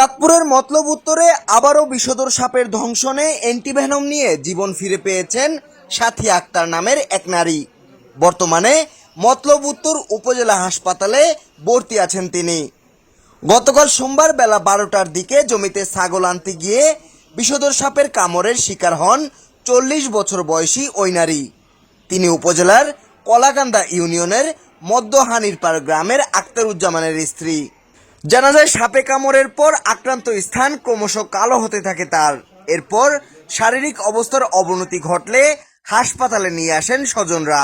চাঁদপুরের মতলব উত্তরে আবারও বিষধর সাপের দংশনে অ্যান্টিভেনম নিয়ে জীবন ফিরে পেয়েছেন সাথী আক্তার নামের এক নারী। বর্তমানে মতলব উত্তর উপজেলা হাসপাতালে ভর্তি আছেন তিনি। গতকাল সোমবার বেলা 12টার দিকে জমিতে ছাগল আনতে গিয়ে বিষধর সাপের কামড়ের শিকার হন 40 বছর বয়সী ওই নারী। তিনি উপজেলার কলাকান্দা ইউনিয়নের মধ্য হানিরপাড় গ্রামের আক্তারুজ্জামানের স্ত্রী। জানা যায় সাপে কামড়ের পর আক্রান্ত স্থান ক্রমশ কালো হতে থাকে তার। এরপর শারীরিক অবস্থার অবনতি ঘটলে হাসপাতালে নিয়ে আসেন স্বজনরা।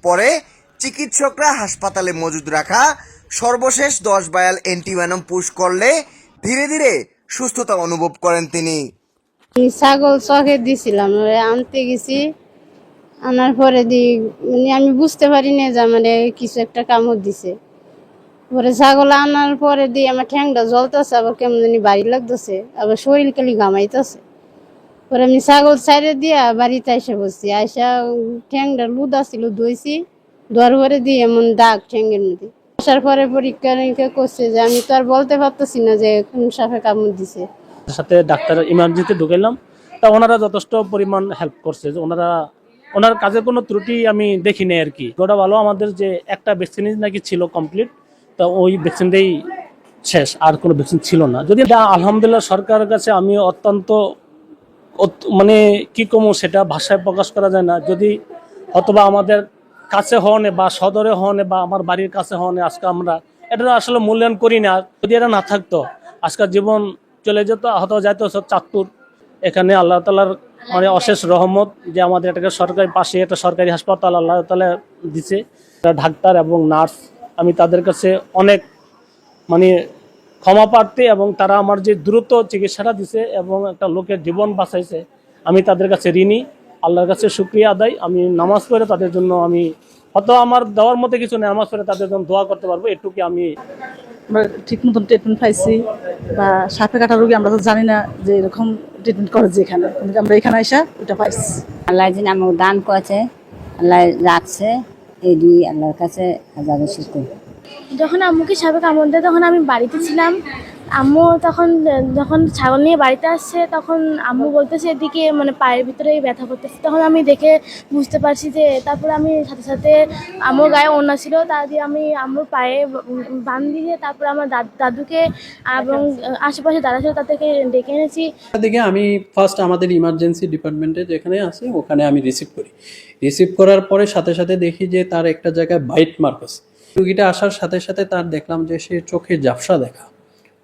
পরে চিকিৎসকরা হাসপাতালে মজুদ রাখা সর্বশেষ 10 ভায়াল অ্যান্টিভেনম পুশ করলে ধীরে ধীরে সুস্থতা অনুভব করেন তিনি। ছাগল চকে দিছিলাম, আনতে গেছি, আনার পরে আমি বুঝতে পারি না যে মানে কিছু একটা কামড় দিছে। পরে ছাগল আনার পরে আমার ঠ্যাংটা জ্বলতেছে, আবার কেমন জানি বাড়ি লাগতেছে, আবার শরীর খালি ঘামাইতেছে। পরে আমি ছাগল ছাইড়ে দিয়া বাড়িতে আইসা বসছি, আইসা ঠ্যাংটা লুদা ছিল, ধুইছি, ধোয়ার পরে এমন দাগ ঠ্যাঙ্গের মধ্যে। আসার পরে পরীক্ষা নিরীক্ষা করছে যে আমি তো আর বলতে পারতেছি না যে কোন সাপে কামড় দিছে। সাথে ডাক্তার ইমার্জেন্সিতে ঢুকাইলাম, তা ওনারা যথেষ্ট পরিমাণ হেল্প করছে। যে ওনার কাজের কোনো ত্রুটি আমি দেখি নাই আর কি। ওটা ভালো, আমাদের যে একটা ভ্যাকসিন নাকি ছিল কমপ্লিট, তা ওই ভ্যাকসিনটাই শেষ, আর কোনো ভ্যাকসিন ছিল না। যদি আলহামদুলিল্লাহ সরকারের কাছে আমি অত্যন্ত মানে কি কমো সেটা ভাষায় প্রকাশ করা যায় না। যদি অথবা আমাদের কাছে হন বা সদরে হন বা আমার বাড়ির কাছে হন, আজকে আমরা এটা আসলে মূল্যায়ন করি না। যদি এটা না থাকতো আজকাল জীবন চলে যেত, হয়তো যাইতো সব চাঁদপুর। এখানে আল্লাহ তাআলার মানে অশেষ রহমত যে আমাদের এটাকে সরকারি পাশে একটা সরকারি হাসপাতাল আল্লাহ তাআলা দিছে। ডাক্তার এবং নার্স, আমি তাদের কাছে অনেক মানে ক্ষমা প্রার্থী, এবং তারা আমার যে দ্রুত চিকিৎসাটা দিছে এবং একটা লোকের জীবন বাঁচাইছে, আমি তাদের কাছে ঋণী। আল্লাহর কাছে শুকরিয়া আদায়। আমি নামাজ পড়ে তাদের জন্য, আমি হয়তো আমার দেওয়ার মতো কিছু নেই, নামাজ পড়ে তাদের জন্য দোয়া করতে পারবো, এটুকু আমি। আমরা ঠিক মতন ট্রিটমেন্ট পাইছি, বা সাপে কাটা রোগী আমরা তো জানি না যে এরকম ট্রিটমেন্ট করে যে এখানে, কিন্তু আমরা এখানে আইসা ওটা পাইছি। আল্লাহ যিনি আমাকে দান করেছে, আল্লাহ রাখছে, এই দুই আল্লাহর কাছে হাজার শুকর। যখন আম্মুকে সাপে কামড় দেয় তখন আমি বাড়িতে ছিলাম। আম্মু যখন ছাগল নিয়ে বাড়িতে আসছে, তখন আম্মু বলতেছে এদিকে মানে পায়ের ভিতরে ব্যথা করতেছে। তখন আমি দেখে বুঝতে পারছি যে, তারপরে আমি সাথে সাথে আম্মুর গায়ে ওড়না ছিল, তা দিয়ে আমি আম্মুর পায়ে বান দিয়ে তারপরে আমার দাদুকে এবং আশেপাশে দাদা ছিল তাদেরকে ডেকে এনেছি। দিকে আমি ফার্স্ট আমাদের ইমার্জেন্সি ডিপার্টমেন্টে যেখানে আছে ওখানে আমি রিসিভ করার পরে সাথে সাথে দেখি যে তার একটা জায়গায় বাইট মার্ক আছে। রুগীটা আসার সাথে সাথে তার দেখলাম যে সে চোখে ঝাপসা দেখা,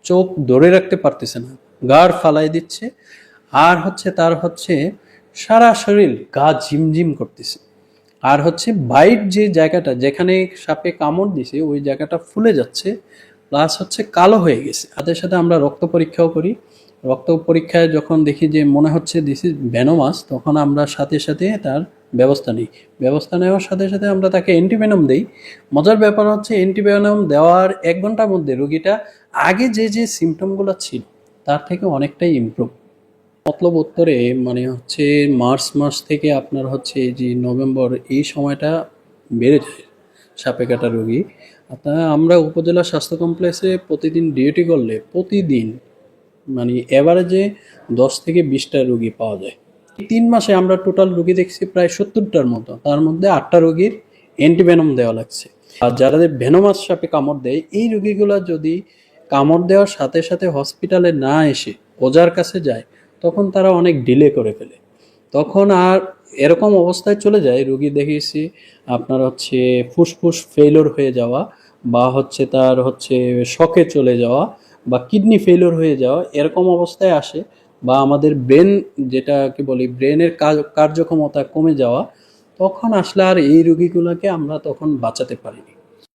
চোখ ধরে রাখতে পারতেছে না, গাড় ফালাই দিচ্ছে, আর তার সারা শরীর গা ঝিমঝিম করতেছে, আর বাইট যে জায়গাটা যেখানে সাপে কামড় দিছে ওই জায়গাটা ফুলে যাচ্ছে, প্লাস কালো হয়ে গেছে। সাথে সাথে আমরা রক্ত পরীক্ষাও করি। রক্ত পরীক্ষায় যখন দেখি যে মনে হচ্ছে দিস ইজ ভেনোমাস, তখন আমরা সাথে সাথে তার ব্যবস্থা নেওয়ার সাথে সাথে আমরা তাকে অ্যান্টিভেনম দেই। মজার ব্যাপার অ্যান্টিভেনম দেওয়ার 1 ঘন্টার মধ্যে রোগীটা আগে যে সিমটমগুলো ছিল তার থেকে অনেকটাই ইমপ্রুভ। মতলব উত্তরে মানে মার্চ মাস থেকে আপনার যে নভেম্বর, এই সময়টা বেড়ে যায় সাপে কাটা রোগী। আমরা উপজেলা স্বাস্থ্য কমপ্লেক্সে প্রতিদিন ডিউটি করলে প্রতিদিন মানে এভারেজে 10 থেকে 20টা রোগী পাওয়া যায়। 3 মাসে আমরা টোটাল রোগী দেখছি প্রায় 70টার মতো, তার মধ্যে 8টা রোগীর অ্যান্টিভেনম দেওয়া লাগছে। আর যারা ভেনোমাস সাপে কামড় দেয়, এই রোগীগুলো যদি কামড় দেওয়ার সাথে সাথে হসপিটালে না এসে ওজার কাছে যায়, তখন তারা অনেক ডিলে করে ফেলে। তখন আর এরকম অবস্থায় চলে যায় রোগী দেখেছি আপনার ফুসফুস ফেইলিওর হয়ে যাওয়া, বা তার শকে চলে যাওয়া, বা কিডনি ফেইলিওর হয়ে যাওয়া, এরকম অবস্থায় আসে। বা আমাদের ব্রেন, যেটা কি বলি, ব্রেনের কার্যক্ষমতা কমে যাওয়া, তখন আসলে আর এই রোগীগুলোকে আমরা তখন বাঁচাতে পারিনি।